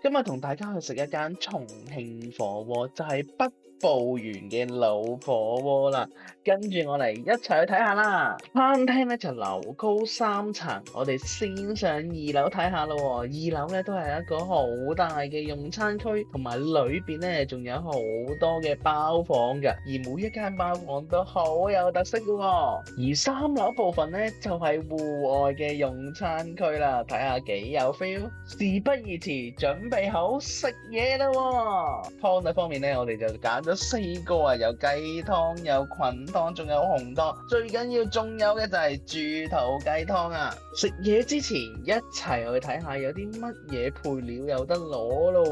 今日同大家去食一間重慶火鍋，就係北部園嘅老火鍋啦。跟住我嚟一齊去睇下啦。餐廳咧就樓高3層，我哋先上2樓睇下咯喎。2樓咧都係一個好大嘅用餐區，同埋裏邊咧仲有好多嘅包房㗎，而每一間包房都好有特色㗎喎。而3樓部分咧就係戶外嘅用餐區啦，睇下幾有 feel。事不宜遲，準備好食嘢啦喎！湯底方面咧，我哋就揀咗4個啊，有雞湯、有菌湯，仲有紅湯，最緊要仲有嘅就係豬肚雞湯啊！食嘢之前一齊去睇下有啲乜嘢配料有得攞咯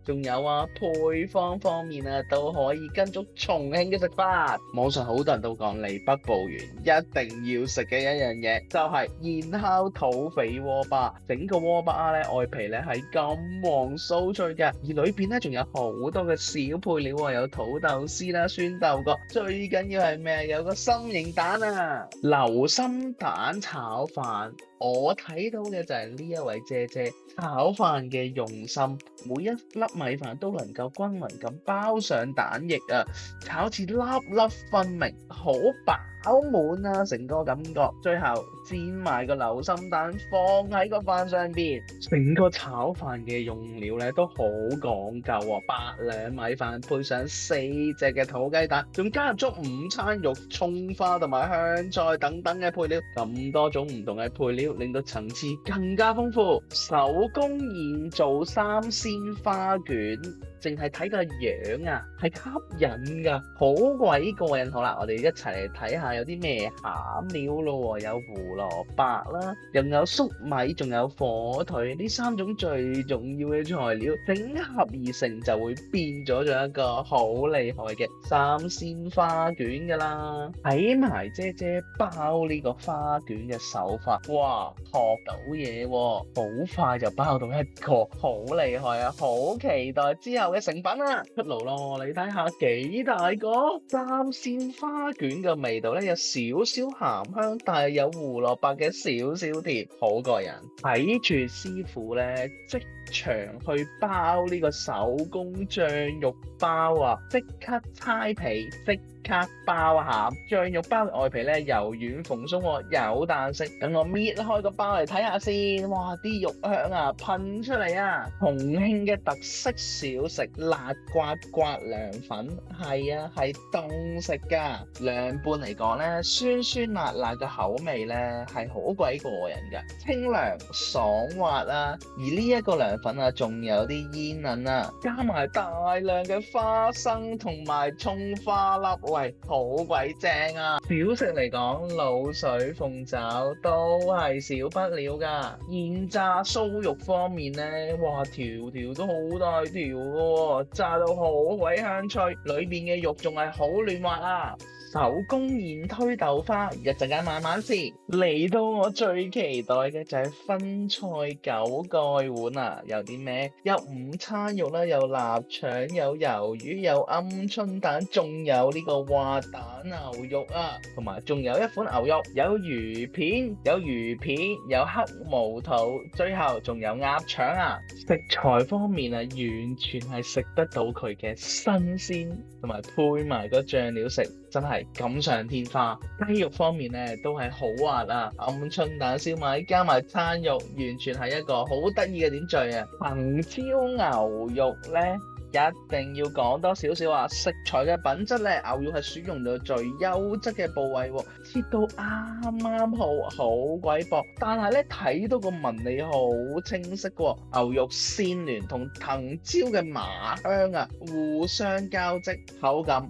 喎，仲有啊配方方面啊都可以跟足重慶嘅食法。網上好多人都講嚟北部園一定要食嘅一樣嘢就係燕烤土匪鍋巴，整個鍋巴咧外皮咧係金黃酥脆嘅，而裏邊咧仲有好多嘅小配料喎，有土豆絲啦、酸豆角，最緊要係咩？有個心形蛋啊，流心蛋炒飯。我睇到嘅就係呢一位姐姐炒飯嘅用心，每一粒米飯都能夠均勻咁包上蛋液啊，炒至粒粒分明，好飽滿啊，成個感覺。最後煎埋個流心蛋放喺個飯上邊，成個炒飯嘅用料咧都好講究喎，8兩米飯配上4隻嘅土雞蛋，仲加入咗午餐肉、葱花同埋香菜等等嘅配料，咁多種唔同嘅配料，令到層次更加豐富。手工現做3鮮花卷，淨係睇個樣啊，係吸引噶，好鬼過癮。好啦，我哋一齊嚟睇下有啲咩餡料咯，有胡蘿蔔啦，又有粟米，仲有火腿，呢3種最重要嘅材料整合而成，就會變咗一個好厲害嘅3鮮花卷噶啦。睇埋姐姐包呢個花卷嘅手法，哇，學到嘢喎，好快就包到一個，好厲害啊！好期待之後嘅成品啊，出爐咯！你睇下幾大個3鮮花卷嘅味道咧，有少少鹹香，但係有胡蘿蔔嘅少少甜，好過癮。睇住師傅咧即場去包呢個手工醬肉包啊，即刻猜皮，即刻包餡。醬肉包嘅外皮咧柔軟蓬鬆，有彈性。等我搣開個包嚟睇下先，哇！啲肉香啊噴出嚟啊！重慶嘅特色小食辣刮刮涼粉，係啊，係凍食噶。涼拌嚟講咧，酸酸辣辣嘅口味咧係好鬼過癮噶，清涼爽滑啊！而呢一個涼粉啊，仲有啲煙韌啊，加埋大量嘅花生同埋蔥花粒，喂，好鬼正啊！小食嚟講，滷水鳳爪都係少不了噶。現炸酥肉方面咧，哇，條條都好大條嘅喎，炸到好鬼香脆，裏邊嘅肉仲係好嫩滑啊！手工現推豆花，一陣間慢慢試。嚟到我最期待嘅就係分菜9蓋碗啊！有啲咩？有午餐肉啦，有臘腸，有魷魚，有鵪鶉蛋，仲有呢個滑蛋牛肉啊，同埋仲有一款牛肉，有魚片，有黑毛肚，最後仲有鴨腸啊！食材方面啊，完全係食得到佢嘅新鮮，同埋配埋個醬料食，真係錦上添花。雞肉方面咧都係好滑啊，鵪鶉蛋燒賣加埋餐肉，完全係一個好得意嘅點綴啊！藤椒牛肉咧，一定要講多少少啊！食材嘅品質咧，牛肉係選用到最優質嘅部位喎，切到啱啱好，好鬼薄，但係咧睇到個紋理好清晰喎，牛肉鮮嫩同藤椒嘅麻香啊互相交織，口感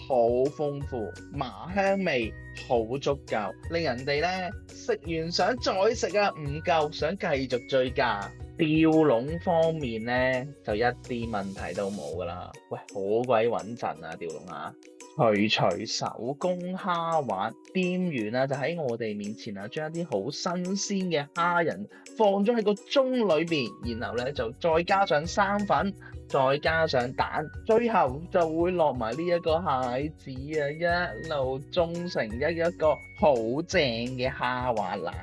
好豐富，麻香味好足夠，令人哋咧食完想再食啊，唔夠想繼續追加。吊籠方面咧就一啲問題都冇噶啦，喂，好鬼穩陣啊吊籠啊！隨隨手工蝦滑，店員啊就喺我哋面前啊，將一啲好新鮮嘅蝦仁放咗喺個盅裏邊，然後咧就再加上生粉，再加上蛋，最後就會落埋呢一個蟹子啊，一路中成一個好正嘅蝦滑啦。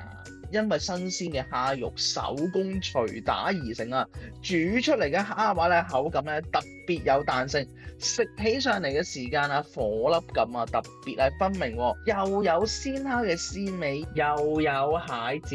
因為新鮮嘅蝦肉手工捶打而成啊，煮出嚟嘅蝦滑咧口感咧特別有彈性，食起上嚟嘅時間啊顆粒感啊特別係分明喎，又有鮮蝦嘅鮮味，又有蟹子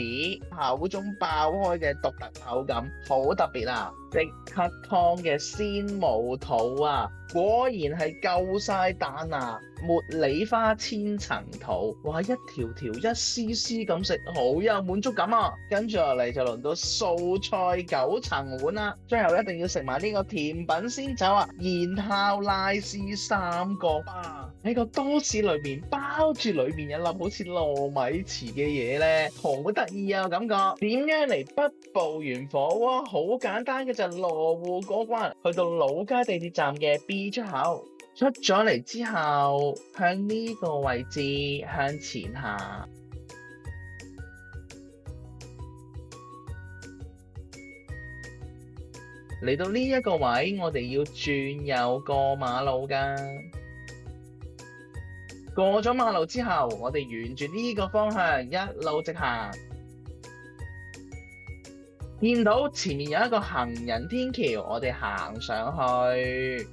口中爆開嘅獨特口感，好特別啊！即刻湯嘅鮮毛肚啊，果然係夠晒彈啊！茉莉花千層肚，哇，一條條一絲絲咁食，好有滿足感啊！跟住落嚟就輪到素菜9層碗啦，最後一定要食埋呢個甜品先走啊！鹽烤拉絲3個巴喺個多士裏面包住裏面一粒好似糯米糍嘅嘢咧，好得意啊！感覺點樣嚟北部源火鍋？好簡單嘅就羅湖過關，去到老街地鐵站嘅 B 出口，出咗嚟之後向呢個位置向前行，嚟到呢一個位，我哋要轉右過馬路㗎。過咗馬路之後，我哋沿住呢個方向一路直行，見到前面有一個行人天橋，我哋行上去，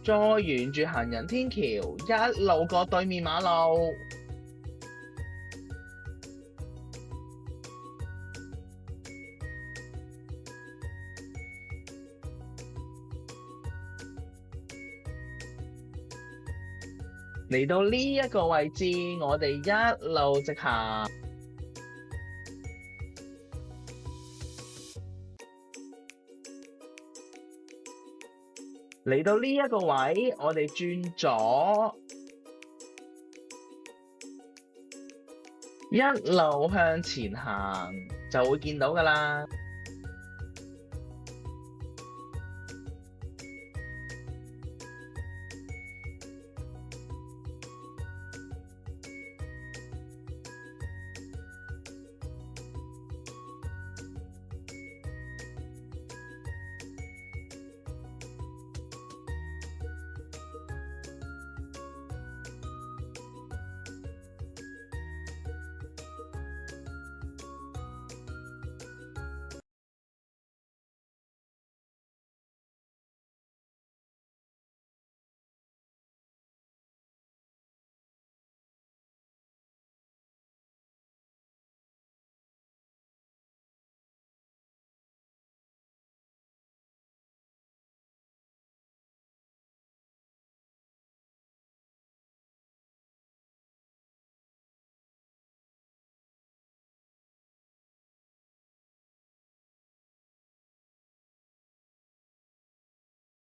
再沿住行人天橋一路過對面馬路，嚟到呢一個位置，我哋一路直行，嚟到呢一個位，我哋轉左，一路向前行，就會見到㗎喇。